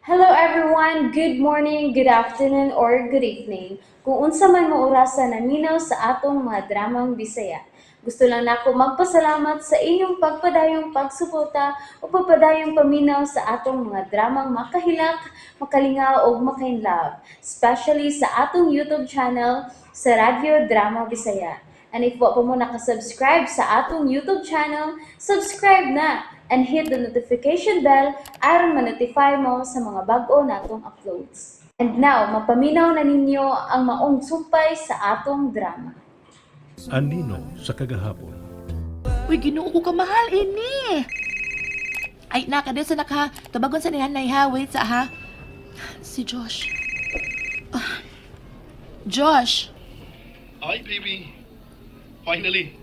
Hello everyone, good morning, good afternoon, or good evening. Kung unsa man mo orasan naminaw sa atong mga dramang Bisaya. Gusto lang nako magpasalamat sa inyong pagpadayong pagsuporta o pagpadayong paminaw sa atong mga dramang makahilak, makalingaw o makainlove, especially sa atong YouTube channel sa Radyo Drama Bisaya. And if wa pa mo nakasubscribe sa atong YouTube channel, subscribe na and hit the notification bell aron ma-notify mo sa mga bag-o natong uploads. And now, mapaminaw na ninyo ang maong sumpay sa atong drama. Anino sa kagahapon. Uy, ginoo ko kamahal ini. Ay, nakadesa na ka. Tabagon sa nihanay ha. Wait sa ha. Si Josh. Josh. Hi, baby. Finally.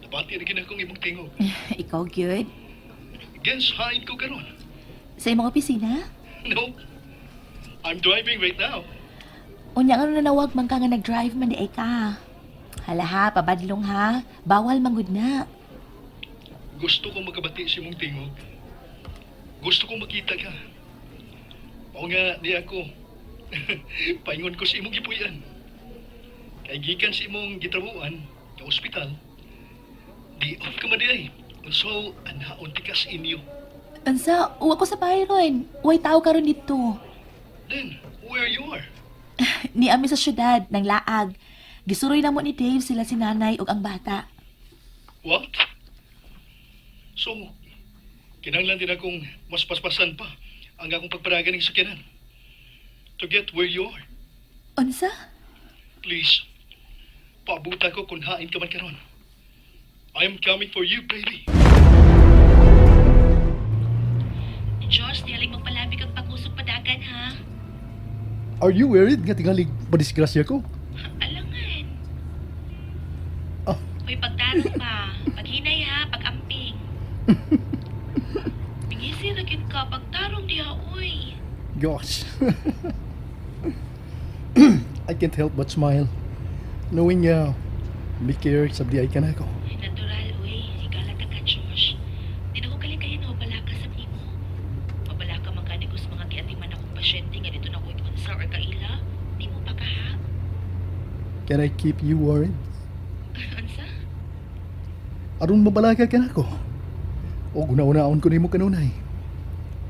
Nabati na ginakong imong tingog. Ikaw, good? Gens, hain ko karon. Sa imong opisina? No. I'm driving right now. Unya nga nanawag man ka nga nag-drive man di ay ka. Hala ha, pabadlong ha. Bawal manggod na. Gusto kong magkabati si imong tingog. Gusto kong makita ka. O nga, di ako. Paingon ko si imong gipuyan. Kay gikan si imong gitrabuan sa ospital. Di off ka man di ay. So, anaon ti kas inyo. Ansa, uwa ko sa Byron. Uway tao karon dito. Then, where you are? Ni ami sa syudad, ng laag. Gisuroy na mo ni Dave sila si nanay ug ang bata. What? So, kinahanglan din akong mas paspasan pa ang akong pagparagan ng sakyanan. To get where you are. Unsa? Please, paabuta ko kung hain ka man karon. I am coming for you, baby. Josh, niyalig magpalabi kang pangusog padagan ha. Are you worried nga tingalig padisgrasya ko? Alangan. Ah. Uy, pagtarong pa. Paghinay ha, pag-amping. Bingisi ragit ka, pagtarong diha, uy. Gosh. I can't help but smile. Knowing may care sabdi ay ka na ako. Natural, uy. Higala ka ka, Josh. Di na ko kalikayan o bala ka sa nimo. Mabala ka mangkanikos mga giatiman akong pasyente nga dito na ko ikunsa or kaila. Di mo pa ka ha? Can I keep you worried? Ansa? Aron mabalaga ka na ako. O guna-unaon ko nimo kanunay.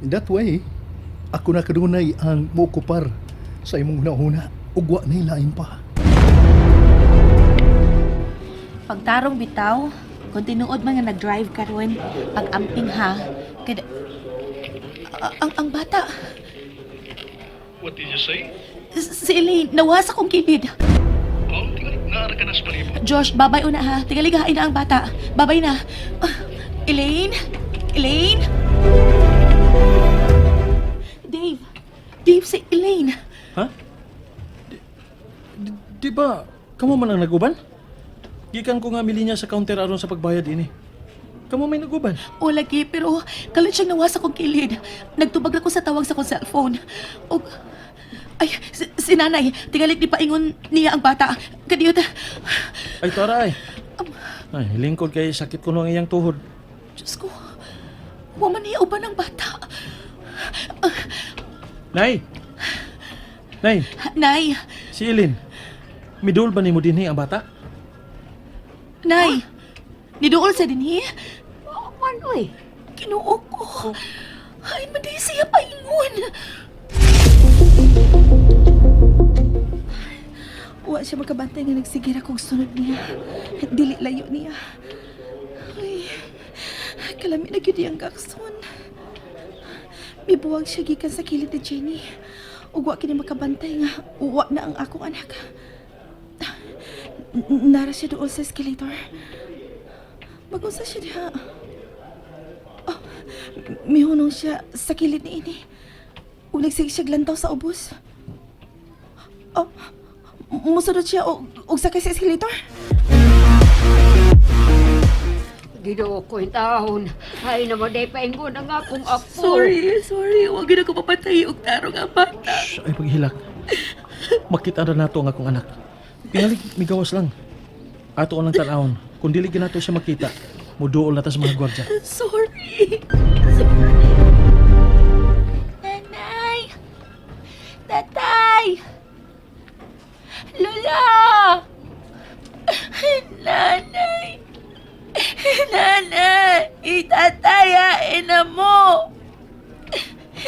In that way, ako na kanunay ang mukupar sa imong hunahuna. Ugwa na ilain pa. Pagtarong bitaw, kung tinuod man nga nag-drive ka ron, pag-amping ha, kada... ang bata, What did you say? si Elaine, nawasa kong kilid. Oh, tingnan, naara ka na sa palibot. Josh, babay una ha, tingaligahain na ang bata. Babay na. Elaine? Elaine? Dave, Dave, si Elaine. Ha? Di ba, kamo man ang naguban? Gikan ko nga milinya sa counter aron sa pagbayad ini. Kamo may naguban? O lagi, pero kalit siyang nawasa kong kilid. Nagtubag ako sa tawag sa kong cellphone. O... Ay, si nanay, tingalit di paingon niya ang bata. Kadiyot. Ay, taray. Ay, lingkod kay sakit ko nung iyang tuhod. Diyos ko, waman niya uban ang bata. Nay! Nay, Nay, si Eileen. Midul ba ni mo dinhi ang bata? Nay, nidool sa dinhi. Ano eh? Kinuo ko. Ay, madi siya paingon. Wa siya makabantay nga nagsigira kong sunod niya. Dili layo niya. Ay, kalami na gyud ang kakson. Mibuwag siya gikan sa kilid ni Jenny. Ug wa kini makabantay nga uwa na ang akong anak. Nara siya doon sa escalator. Mag-unsa siya diha. Oh, mihunong siya sa kilid ni ini. Ug nagsigsig lantaw sa ubos. Oh, musunod siya og sakay sa escalator. Ginoo ko yung taon. Ay naman day paingon ang akong apo. Sorry. Huwag na ko papatay og tarong ang bata. Shh, ay paghilak. Makita na nato ang akong anak. Tingalig, migawas lang. Ato ang tanawon. Kung dili ginato siya makita, muduol na ta sa mga gwardya. Sorry. Nanay!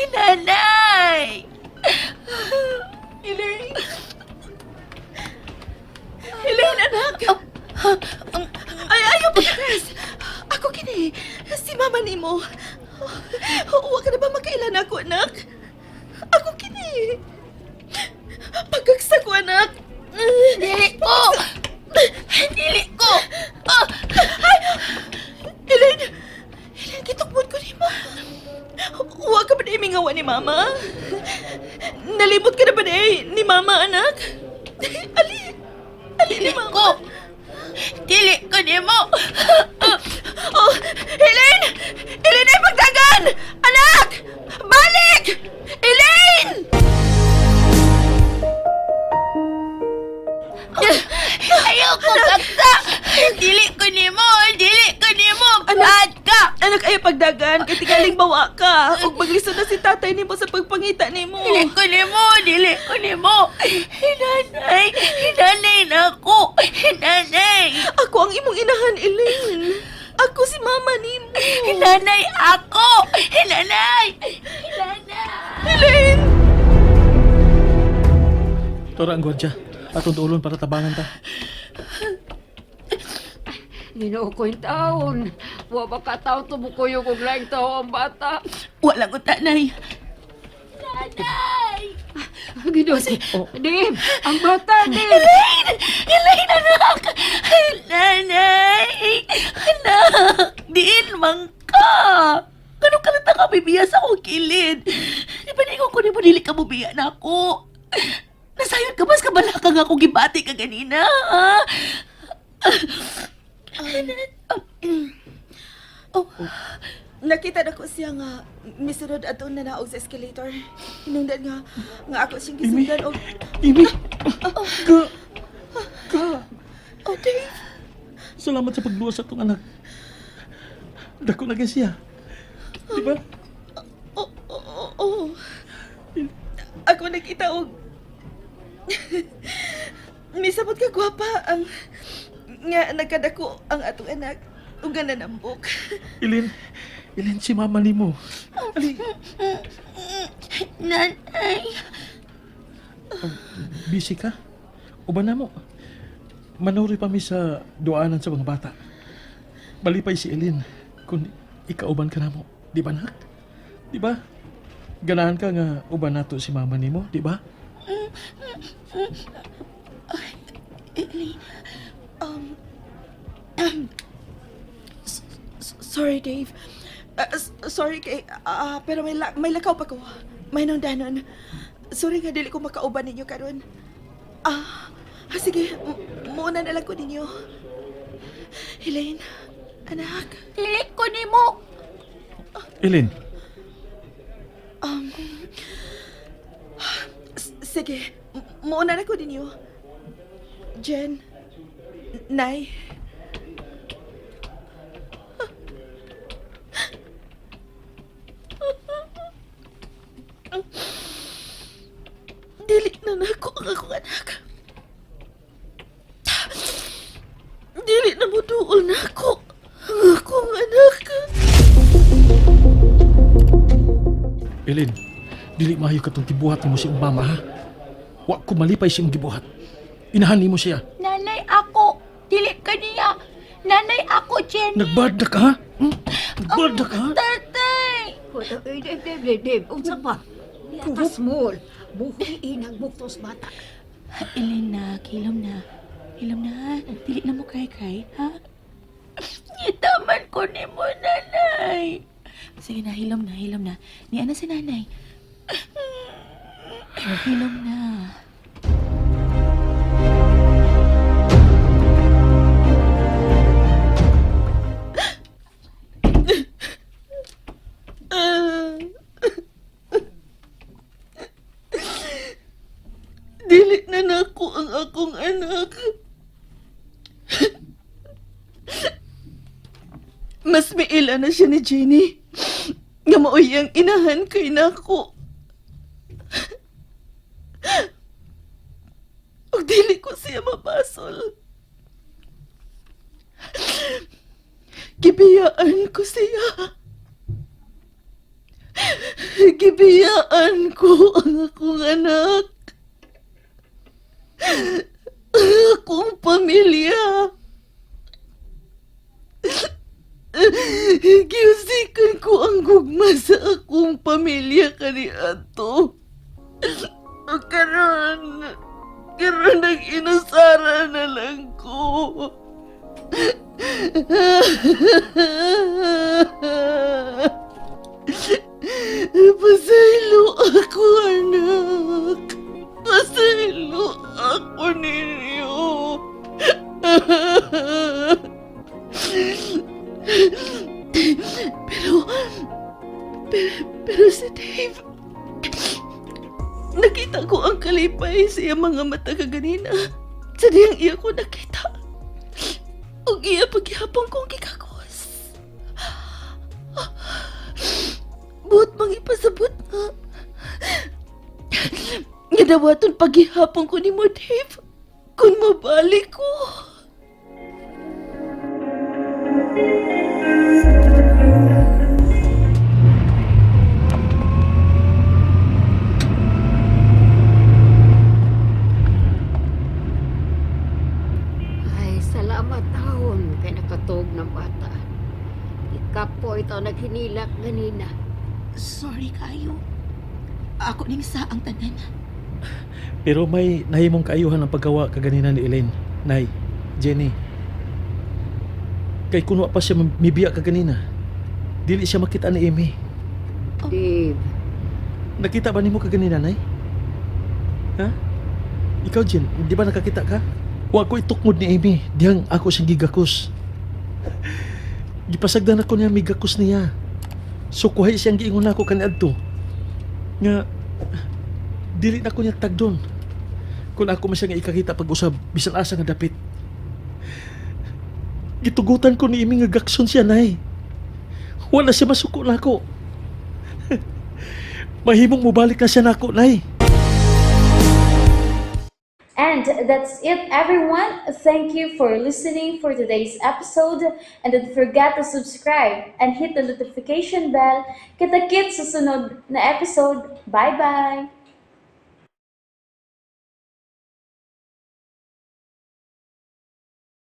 Nanay! Elaine! Elaine, anak! Ay, ayaw pagkakas! Ako kini, si mama ni mo. Huwag ka na ba makailan ako, anak? Ako kini. Pagkaksa ko, anak. Dili ko! Dili ko! Ay! Elaine! Elaine, kitukbod ko ni mo. Huwag ka ba na imingawa ni mama? Nalimot ka na ba ni mama, anak? Ali! Ali ni mama! Dili ko ni mo! Oh, Elaine! Elaine ay pagdagan! Anak! Balik! Elaine! Ayoko kaksa! Dili ko ni mo! Dili ko ni mo! Bad ka! Anak ay pagdagan, kay tingaling bawa ka. Ug maglisod na si tatay nimo sa pagpangita nimo. Dili ko ni mo! Dili ko ni mo! Hinanay! Hinanay na ako! Hinanay! Ako ang imong inahan, Elaine. Ako si mama nimo. Hinanay ako! Hinanay! Hinanay! Elaine! Tora ang gwardya. Atong tuulon para tabangan ta. Ginoo ko yung taon. Wa ba ka taon tumukuyo kong laing tao ang bata. Wala ko tanay. Nanay! Ginoo si... Dave! Ang bata, Dave! Elaine! Elaine, anak! Nanay! Anak! Diin man ka! Ganun ka lang bibiya sa akong kilid. Di ba ko ni mo dili ka bubiya na ako? Nasayod ka mas kabalaka nga akong gibati ka ganina, ha? Nakita na ko siya nga misunod ato na naog sa escalator. Hinungdan nga ako siyang gisundan og... Amy! Ka! Oh, Dave! Salamat sa pagluwas sa itong anak. Dako na siya. Di ba? Oo. Ako nakita og... Misabot ka gwapa ang... Nga nagkadako ang atong anak. Ug nga nanambok. Ilin, si mama ni mo. Ali. Nanay. Busy ka? Uban na mo. Manuri pa mi sa duanan sa mga bata. Malipay si Elin kung ikauban ka na mo. Di ba, nak? Di ba? Ganahan ka nga uban nato si mama ni mo, di ba? Elin, sorry, Dave. Sorry kay... pero may lakaw pa ko. May nungdanon. Sorry nga, dili ko makauban ninyo karon. Sige. Muna na lang ko ninyo. Elaine, anak. Dili ko ni mo. Elin, Sige. Muna na ko ninyo. Jen. Nay. Dili na nako ang akong anak. Dili na mo duol na ako ang akong anak. Elin, dili maayo katong gibuhat mo si mama, ha? Wa ko malipay si mong gibuhat. Inahan mo siya. Nanay ako. Dili ka niya. Nanay ako, Jenny. Nagbad na ka, ha? Nagbad na ka, ha? Tatay. Dave, unsa pa? Yata small. Buhay nagbuktos bata. Elena, hilom na. Hilom na. Dili na mo cry, ha? Itaman ko ni mo, nanay. Sige na, hilom na. Ni ana si nanay. Hilom na. Dili na nako ang akong anak. Mas maila na siya ni Jenny. Nga maoy ang inahan kay nako. Ug dili ko siya mabasol. Gibiyaan ko siya. Gibiyaan ko ang akong anak. Akong pamilya. Giusikan ko ang gugma sa akong pamilya kaniadto. Karon nag-inusara na lang ko. Pasaylo ako, anak. Pasaylo ako ninyo. Pero, pero si Dave, nakita ko ang kalipay sa iyang mga mata kaganina. Sa diyang iya ko nakita. Ug iya paghihapon kong gikakos. Buot mang ipasabot nga. Nga dawaton paghihapon ko ni mo, Dave. Kung mabalik ko. Ay, salamat taon kay nakatog ng bata. Ikapo ito naghinilak ganina. Sorry kayo. Ako ning sa ang tanan. Pero may nahimong kaayuhan ang paggawa kaganina ni Elaine, Nay, Jenny. Kay kuno pa siya mibiya kaganina. Dili siya makita ni Amy. Dave, Nakita ba nimo kaganina, Nay? Ha? Ikaw, Jen, di ba nakakita ka? Wa ko itukmod ni Amy, diyang ako siyang gigakos. Gipasagdan ako niya migakos niya. So kuhay siyang giingon ako kaniadto. Nga dili na ko niya tagdon. Kung ako man siya nga ikakita pag-usab bisan asa nga dapit. Gitugutan ko ni Amy nga gakson siya, Nay. Wala siya masuko nako. Mahimong mubalik na siya nako, Nay. And that's it, everyone. Thank you for listening for today's episode. And don't forget to subscribe and hit the notification bell. Kita-kits sa sunod na episode. Bye-bye!